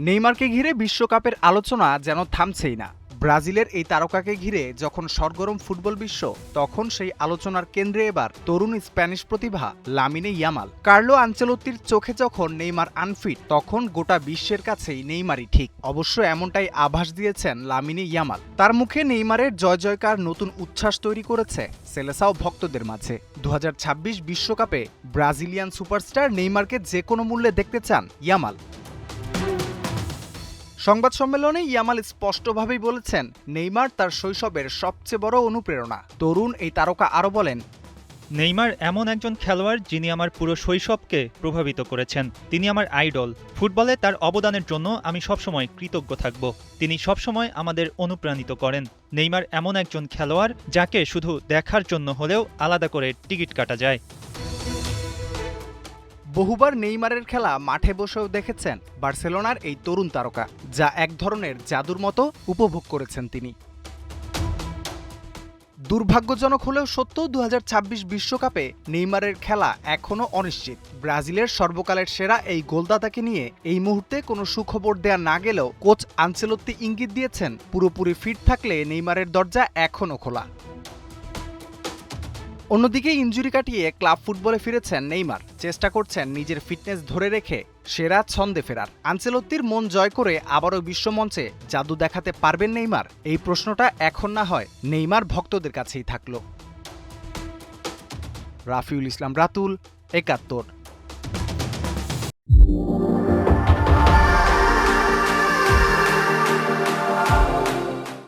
নেইমারকে ঘিরে বিশ্বকাপের আলোচনা যেন থামছেই না। ব্রাজিলের এই তারকাকে ঘিরে যখন সরগরম ফুটবল বিশ্ব, তখন সেই আলোচনার কেন্দ্রে এবার তরুণ স্প্যানিশ প্রতিভা লামিনে ইয়ামাল। কার্লো আনচেলত্তির চোখে যখন নেইমার আনফিট, তখন গোটা বিশ্বের কাছেই নেইমারই ঠিক। অবশ্য এমনটাই আভাস দিয়েছেন লামিনে ইয়ামাল। তার মুখে নেইমারের জয় জয়কার নতুন উচ্ছ্বাস তৈরি করেছে সেলেসাও ভক্তদের মাঝে। 2026 বিশ্বকাপে ব্রাজিলিয়ান সুপারস্টার নেইমারকে যে কোনো মূল্যে দেখতে চান ইয়ামাল। সংবাদ সম্মেলনে ইয়ামাল স্পষ্টভাবেই বলেছেন, নেইমার তার শৈশবের সবচেয়ে বড় অনুপ্রেরণা। তরুণ এই তারকা আরও বলেন, নেইমার এমন একজন খেলোয়াড় যিনি আমার পুরো শৈশবকে প্রভাবিত করেছেন। তিনি আমার আইডল। ফুটবলে তার অবদানের জন্য আমি সবসময় কৃতজ্ঞ থাকব। তিনি সবসময় আমাদের অনুপ্রাণিত করেন। নেইমার এমন একজন খেলোয়াড় যাকে শুধু দেখার জন্য হলেও আলাদা করে টিকিট কাটা যায়। বহুবার নেইমারের খেলা মাঠে বসেও দেখেছেন বার্সেলোনার এই তরুণ তারকা, যা এক ধরনের জাদুর মতো উপভোগ করেছেন তিনি। দুর্ভাগ্যজনক হলেও সত্য, 2026 বিশ্বকাপে নেইমারের খেলা এখনও অনিশ্চিত। ব্রাজিলের সর্বকালের সেরা এই গোলদাতাকে নিয়ে এই মুহূর্তে কোনো সুখবর দেয়া না গেলেও কোচ আনচেলত্তি ইঙ্গিত দিয়েছেন, পুরোপুরি ফিট থাকলে নেইমারের দরজা এখনও খোলা। অন্যদিকে ইনজুরি কাটিয়ে ক্লাব ফুটবলে ফিরেছেন নেইমার। চেষ্টা করছেন নিজের ফিটনেস ধরে রেখে সেরা ছন্দে ফেরার। আনচেলত্তির মন জয় করে আবারও বিশ্বমঞ্চে জাদু দেখাতে পারবেন নেইমার? এই প্রশ্নটা এখন না হয় নেইমার ভক্তদের কাছেই থাকলো। রাফিউল ইসলাম রাতুল, ৭১।